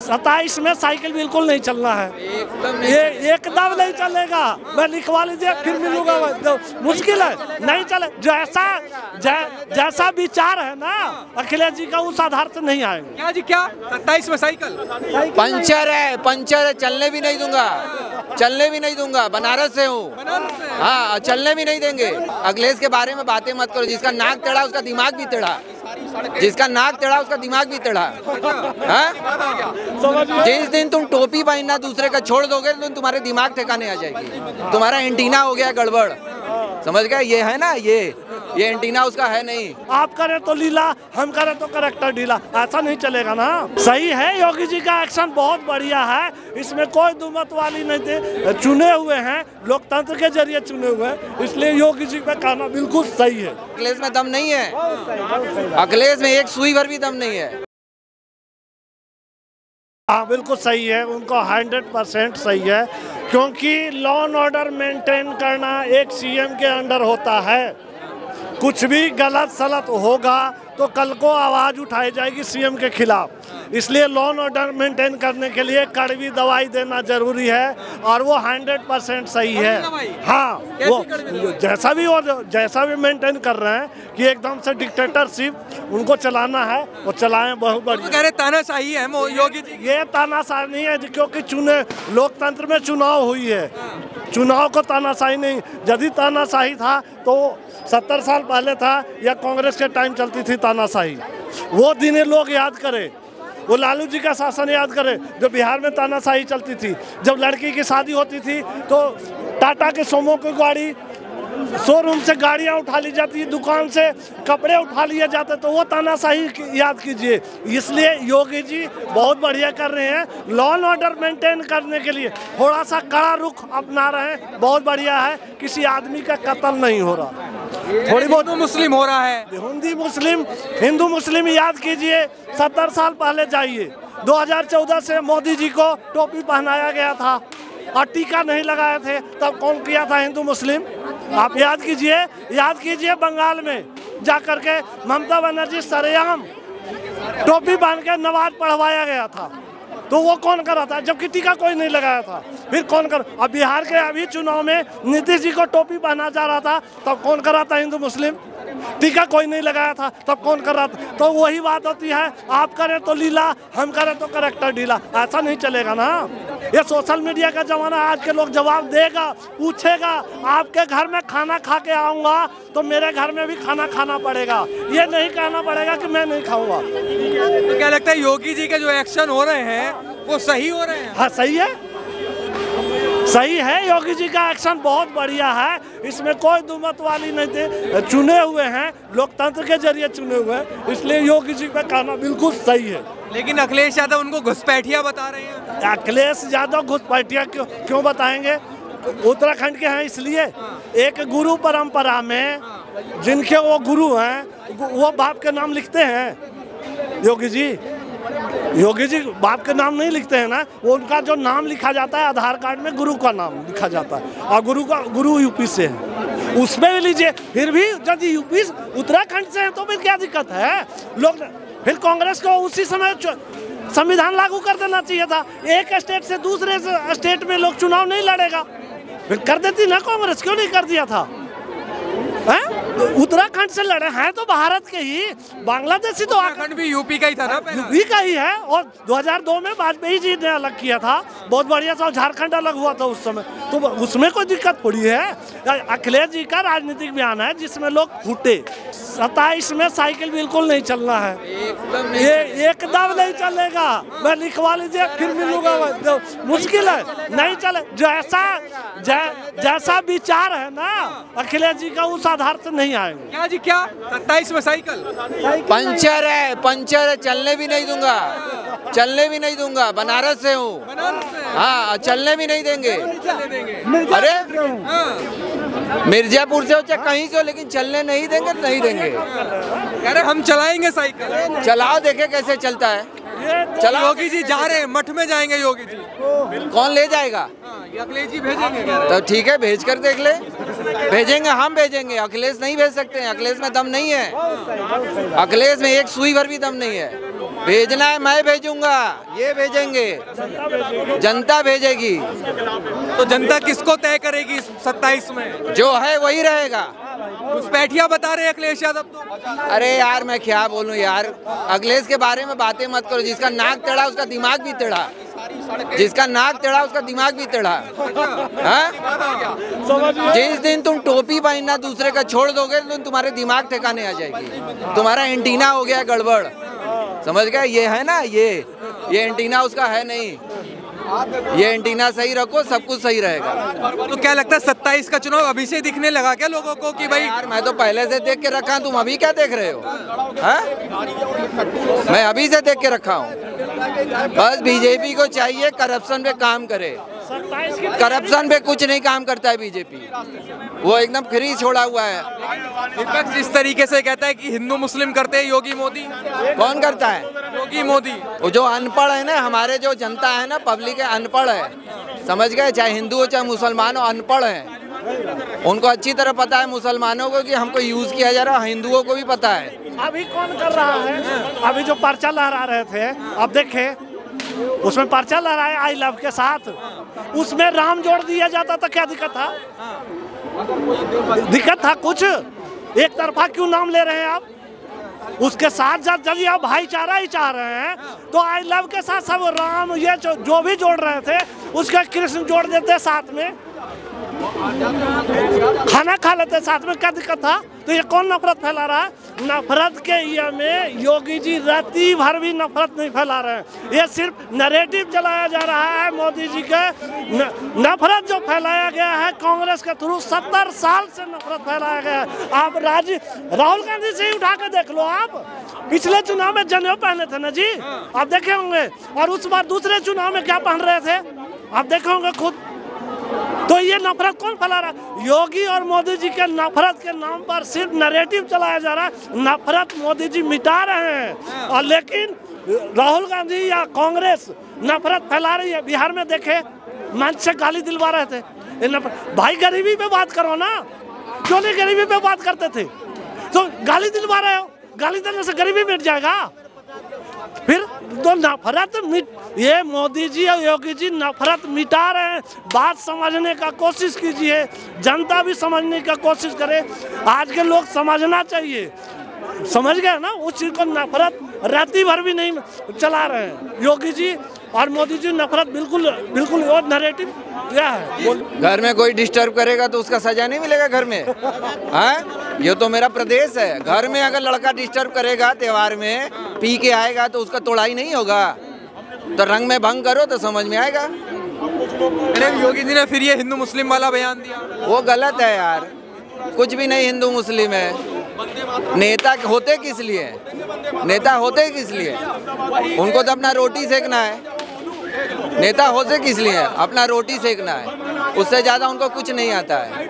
27 में साइकिल बिल्कुल नहीं चलना है, ये एकदम नहीं चलेगा। मैं लिखवा लीजिए फिर मिलूंगा, मुश्किल है, नहीं चले। जैसा विचार है ना अखिलेश जी का, उस आधार से नहीं आएंगे। क्या जी क्या 27 में साइकिल पंचर है, चलने भी नहीं दूंगा, बनारस से हूँ। हाँ, चलने भी नहीं देंगे। अखिलेश के बारे में बातें मत करो, जिसका नाक टेढ़ा उसका दिमाग भी टेढ़ा, जिस दिन तुम टोपी पहनना दूसरे का छोड़ दोगे तो तुम्हारे दिमाग ठिकाने आ जाएगी। तुम्हारा एंटीना हो गया गड़बड़, समझ गए? ये है ना, ये एंटीना उसका है नहीं। आप करें तो लीला, हम करें तो करेक्टर ढीला, ऐसा नहीं चलेगा ना। सही है, योगी जी का एक्शन बहुत बढ़िया है, इसमें कोई दुमत वाली नहीं थे। चुने हुए हैं, लोकतंत्र के जरिए चुने हुए हैं, इसलिए योगी जी का कहना बिल्कुल सही है। अखिलेश में दम नहीं है, अखिलेश में एक सुई भर भी दम नहीं है। हाँ बिल्कुल सही है, उनको 100% सही है, क्योंकि लॉ एंड ऑर्डर मेंटेन करना एक सीएम के अंडर होता है। कुछ भी गलत सलत होगा तो कल को आवाज़ उठाई जाएगी सीएम के खिलाफ, इसलिए लॉ एंड ऑर्डर मेंटेन करने के लिए कड़वी दवाई देना जरूरी है, और वो 100% सही है। हाँ, वो जैसा भी मेंटेन कर रहे हैं कि एकदम से डिक्टेटरशिप उनको चलाना है, वो चलाएं बहुत बढ़िया। कह रहे तानाशाही है योगी जी। ये तानाशाही नहीं है, क्योंकि लोकतंत्र में चुनाव हुई है, चुनाव को तानाशाही नहीं। यदि तानाशाही था तो 70 साल पहले था, या कांग्रेस के टाइम चलती थी तानाशाही, वो दिन लोग याद करें। वो लालू जी का शासन याद करें, जो बिहार में तानाशाही चलती थी। जब लड़की की शादी होती थी तो टाटा के सोमो की गाड़ी, शोरूम से गाड़ियाँ उठा ली जाती, दुकान से कपड़े उठा लिए जाते, तो वो तानाशाही याद कीजिए। इसलिए योगी जी बहुत बढ़िया कर रहे हैं, लॉ एंड ऑर्डर मेंटेन करने के लिए थोड़ा सा कड़ा रुख अपना रहे हैं, बहुत बढ़िया है। किसी आदमी का कत्ल नहीं हो रहा, थोड़ी बहुत मुस्लिम हो रहा है। हिंदू मुस्लिम याद कीजिए, 70 साल पहले जाइए, 2014 से मोदी जी को टोपी पहनाया गया था और टीका नहीं लगाए थे, तब कौन किया था? हिंदू मुस्लिम। आप याद कीजिए बंगाल में जा करके ममता बनर्जी सरेआम टोपी पहन के नमाज पढ़वाया गया था, तो वो कौन कर रहा था? जबकि टीका कोई नहीं लगाया था, फिर कौन कर? अब बिहार के अभी चुनाव में नीतीश जी को टोपी पहना जा रहा था, तब कौन कर रहा था? हिंदू मुस्लिम। टीका कोई नहीं लगाया था, तब कौन कर रहा था? तो वही बात होती है, आप करें तो लीला, हम करें तो करेक्टर ढीला, ऐसा नहीं चलेगा ना। ये सोशल मीडिया का जमाना, आज के लोग जवाब देगा, पूछेगा। आपके घर में खाना खा के आऊँगा तो मेरे घर में भी खाना खाना पड़ेगा, ये नहीं कहना पड़ेगा कि मैं नहीं खाऊंगा। तो क्या लगता है योगी जी के जो एक्शन हो रहे हैं वो सही हो रहे हैं? हाँ सही है, योगी जी का एक्शन बहुत बढ़िया है, इसमें कोई दुमत वाली नहीं थे। चुने हुए हैं, लोकतंत्र के जरिए चुने हुए हैं, इसलिए योगी जी का कहना बिल्कुल सही है। लेकिन अखिलेश यादव उनको घुसपैठिया बता रहे हैं। अखिलेश यादव घुसपैठिया क्यों बताएंगे? उत्तराखंड के हैं, इसलिए एक गुरु परंपरा में जिनके वो गुरु हैं, वो बाप के नाम लिखते हैं। योगी जी बाप के नाम नहीं लिखते हैं ना, वो उनका जो नाम लिखा जाता है आधार कार्ड में गुरु का नाम लिखा जाता है, और गुरु यूपी से है, उसमें भी लीजिए। फिर भी यदि यूपी उत्तराखंड से है तो फिर क्या दिक्कत है? लोग फिर कांग्रेस को उसी समय संविधान लागू कर देना चाहिए था। एक स्टेट से दूसरे स्टेट में लोग चुनाव नहीं लड़ेगा, फिर कर देती ना कांग्रेस, क्यों नहीं कर दिया था? उत्तराखंड से लड़े हैं तो भारत के ही, बांग्लादेशी तो उत्तराखंड भी यूपी का ही था ना, यूपी का ही है, और 2002 में वाजपेयी जी ने अलग किया था, बहुत बढ़िया था। झारखंड अलग हुआ था उस समय, तो उसमें कोई दिक्कत थोड़ी है। अखिलेश जी का राजनीतिक बयान है जिसमें लोग फूटे। 27 में साइकिल बिल्कुल नहीं चलना है, ये एकदम नहीं चलेगा। मैं लिखवा लीजिए फिर मिलूंगा, मुश्किल है, नहीं चले। जैसा विचार है ना अखिलेश जी का, उस आधार से नहीं आएंगे। क्या जी क्या 27 में साइकिल पंचर है, चलने भी नहीं दूंगा, बनारस से हूँ। हाँ, चलने भी नहीं देंगे। अरे मिर्जापुर से हो चाहे कहीं से हो, लेकिन चलने नहीं देंगे। अरे हम चलाएंगे साइकिल, चलाओ, देखे कैसे चलता है। चलो योगी जी जा रहे हैं, मठ में जाएंगे योगी जी। कौन ले जाएगा? अखिलेश जी भेजेंगे। तो ठीक है, भेज कर देख ले। भेजेंगे, हम भेजेंगे, अखिलेश नहीं भेज सकते हैं, अखिलेश में दम नहीं है, अखिलेश में एक सुई भर भी दम नहीं है। भेजना है मैं भेजूंगा, ये भेजेंगे, जनता भेजेगी। तो जनता किसको तय करेगी 27 में? जो है वही रहेगा। घुसपैठिया बता रहे अखिलेश यादव तो। अरे यार मैं क्या बोलूं यार, अखिलेश के बारे में बातें मत करो। जिसका नाक टेढ़ा उसका दिमाग भी टेढ़ा, जिसका नाक टेढ़ा उसका दिमाग भी टेढ़ा। जिस दिन तुम टोपी पहनना दूसरे का छोड़ दोगे तो तुम्हारे दिमाग ठिकाने आ जाएगी। तुम्हारा एंटीना हो गया गड़बड़, समझ गए? ये है ना, ये एंटीना उसका है नहीं। ये एंटीना सही रखो, सब कुछ सही रहेगा। तो क्या लगता है 27 का चुनाव अभी से दिखने लगा क्या लोगों को कि भाई? यार मैं तो पहले से देख के रखा, तुम अभी क्या देख रहे हो? मैं अभी से देख के रखा हूँ। बस बीजेपी को चाहिए करप्शन पे काम करे। करप्शन पे कुछ नहीं काम करता है बीजेपी, वो एकदम फ्री छोड़ा हुआ है। विपक्ष जिस तरीके से कहता है कि हिंदू मुस्लिम करते हैं योगी मोदी, कौन करता है? योगी मोदी। वो जो अनपढ़ है ना, हमारे जो जनता है ना, पब्लिक है, अनपढ़ है, समझ गए? चाहे हिंदू हो चाहे मुसलमान हो, अनपढ़ है। उनको अच्छी तरह पता है मुसलमानों को कि हमको यूज किया जा रहा है, हिंदुओं को भी पता है। अभी कौन कर रहा है? अभी जो पर्चा लहरा रहे थे, अब देखे उसमें पर्चा लहराए आई लव के साथ, उसमें राम जोड़ दिया जाता तो क्या दिक्कत था? दिक्कत था कुछ? एक तरफा क्यों नाम ले रहे हैं आप? उसके साथ जब यदि आप भाईचारा ही चाह रहे हैं तो आई लव के साथ सब राम ये जो भी जोड़ रहे थे उसका कृष्ण जोड़ देते साथ में, खाना खा लेते साथ में, क्या दिक्कत था? तो ये कौन नफरत फैला रहा है? नफरत के ये में योगी जी राती भर भी नफरत नहीं फैला रहे हैं। ये सिर्फ नैरेटिव चलाया जा रहा है मोदी जी के। नफरत जो फैलाया गया है कांग्रेस के थ्रू, 70 साल से नफरत फैलाया गया है। आप राहुल गांधी से ही उठा के देख लो। आप पिछले चुनाव में जनेऊ पहने थे ना जी, आप देखे होंगे, और उस बार दूसरे चुनाव में क्या पहन रहे थे आप देखे होंगे खुद। तो ये नफरत कौन फैला रहा है? योगी और मोदी जी के नफरत के नाम पर सिर्फ नैरेटिव चलाया जा रहा है। नफरत मोदी जी मिटा रहे हैं, और लेकिन राहुल गांधी या कांग्रेस नफरत फैला रही है। बिहार में देखे मंच से गाली दिलवा रहे थे। भाई गरीबी पे बात करो ना, क्यों नहीं गरीबी पे बात करते थे? तो गाली दिलवा रहे हो, गाली देने से गरीबी मिट जाएगा? फिर तो नफरत ये मोदी जी और योगी जी नफरत मिटा रहे हैं। बात समझने का कोशिश कीजिए, जनता भी समझने का कोशिश करे। आज के लोग समझना चाहिए, समझ गए ना? उस चीज को नफरत राती भर भी नहीं चला रहे हैं योगी जी और मोदी जी। नफरत बिल्कुल बिल्कुल वो नैरेटिव क्या है? घर में कोई डिस्टर्ब करेगा तो उसका सजा नहीं मिलेगा घर में? हाँ, ये तो मेरा प्रदेश है। घर में अगर लड़का डिस्टर्ब करेगा त्योहार में, पी के आएगा तो उसका तोड़ाई नहीं होगा। तो रंग में भंग करो तो समझ में आएगा। योगी जी ने फिर ये हिंदू मुस्लिम वाला बयान दिया, वो गलत है यार। कुछ भी नहीं हिंदू मुस्लिम है। नेता होते किस लिए? नेता होते किस लिए? उनको तो अपना रोटी सेकना है। नेता होते किस लिए? अपना रोटी सेकना है, उससे ज्यादा उनको कुछ नहीं आता है।